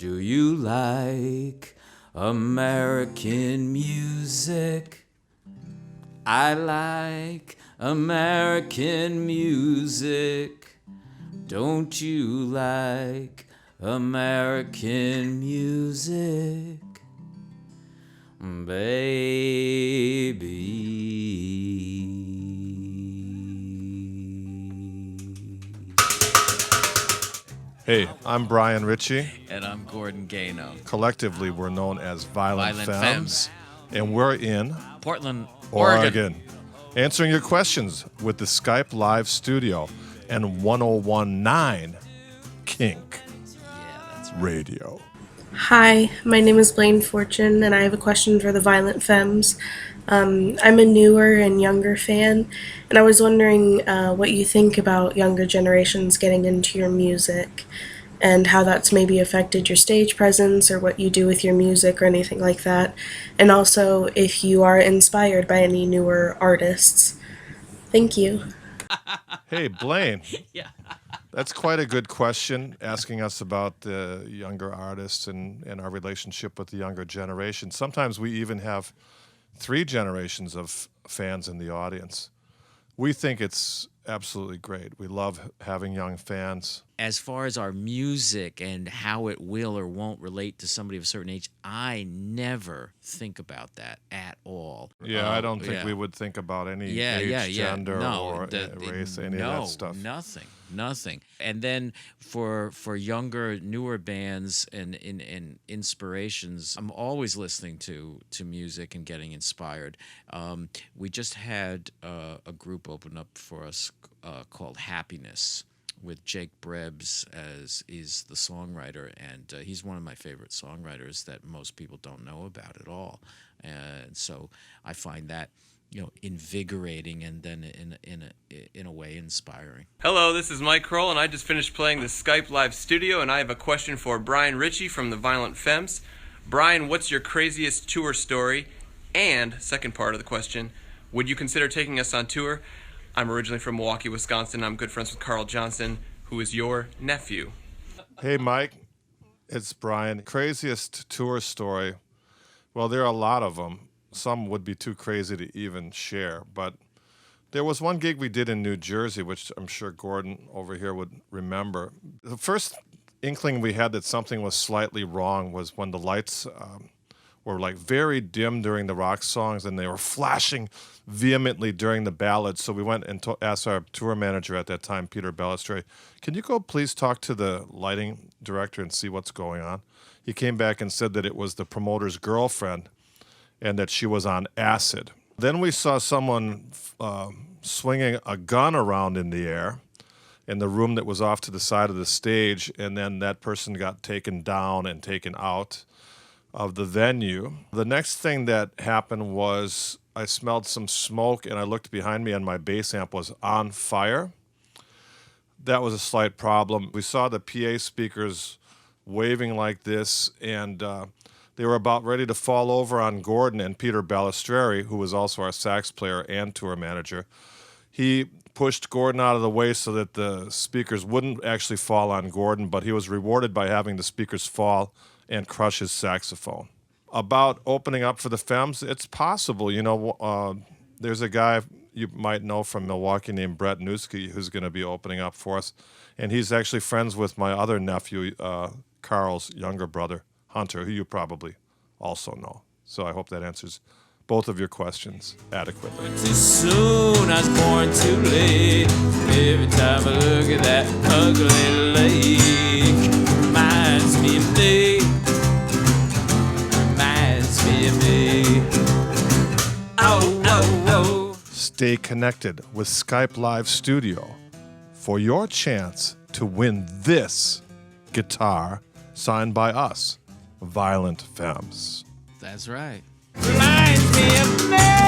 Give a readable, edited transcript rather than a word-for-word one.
Do you like American music? I like American music. Don't you like American music, baby? Hey, I'm Brian Ritchie. And I'm Gordon Gano. Collectively, we're known as Violent Femmes. Femmes. And we're in Portland, Oregon. Answering your questions with the Skype Live Studio and 101.9 KINK Radio. Hi, my name is Blaine Fortune, and I have a question for the Violent Femmes. I'm a newer and younger fan, and I was wondering what you think about younger generations getting into your music and how that's maybe affected your stage presence or what you do with your music or anything like that, and also if you are inspired by any newer artists. Thank you. Hey, Blaine. Yeah. That's quite a good question, asking us about the younger artists and our relationship with the younger generation. Sometimes we even have 3 generations of fans in the audience. We think it's absolutely great. We love having young fans. As far as our music and how it will or won't relate to somebody of a certain age, I never think about that at all. Yeah, I don't think we would think about any age, gender, or race, any of that stuff. Nothing. And then for younger, newer bands and inspirations, I'm always listening to music and getting inspired. We just had a group open up for us called Happiness, with Jake Brebs as is the songwriter, and he's one of my favorite songwriters that most people don't know about at all. And so I find that, invigorating and then in a way inspiring. Hello, this is Mike Kroll, and I just finished playing the Skype Live Studio, and I have a question for Brian Ritchie from the Violent Femmes. Brian, what's your craziest tour story? And, second part of the question, would you consider taking us on tour? I'm originally from Milwaukee, Wisconsin. I'm good friends with Carl Johnson, who is your nephew. Hey, Mike. It's Brian. Craziest tour story. Well, there are a lot of them. Some would be too crazy to even share. But there was one gig we did in New Jersey, which I'm sure Gordon over here would remember. The first inkling we had that something was slightly wrong was when the lights were like very dim during the rock songs, and they were flashing vehemently during the ballads. So we went and asked our tour manager at that time, Peter Ballestre, can you go please talk to the lighting director and see what's going on? He came back and said that it was the promoter's girlfriend and that she was on acid. Then we saw someone swinging a gun around in the air in the room that was off to the side of the stage, and then that person got taken down and taken out of the venue. The next thing that happened was I smelled some smoke, and I looked behind me, and my bass amp was on fire. That was a slight problem. We saw the PA speakers waving like this, and they were about ready to fall over on Gordon, and Peter Ballestre, who was also our sax player and tour manager, he pushed Gordon out of the way so that the speakers wouldn't actually fall on Gordon, but he was rewarded by having the speakers fall and crush his saxophone. About opening up for the Femmes, it's possible. There's a guy you might know from Milwaukee named Brett Newski who's going to be opening up for us, and he's actually friends with my other nephew, Carl's younger brother, Hunter, who you probably also know. So I hope that answers both of your questions adequately. Too soon, I was born too late. Every time I look at that ugly lake, reminds me of me. Reminds me of me. Oh, oh, oh. Stay connected with Skype Live Studio for your chance to win this guitar signed by us, Violent Femmes. That's right. Reminds me of me.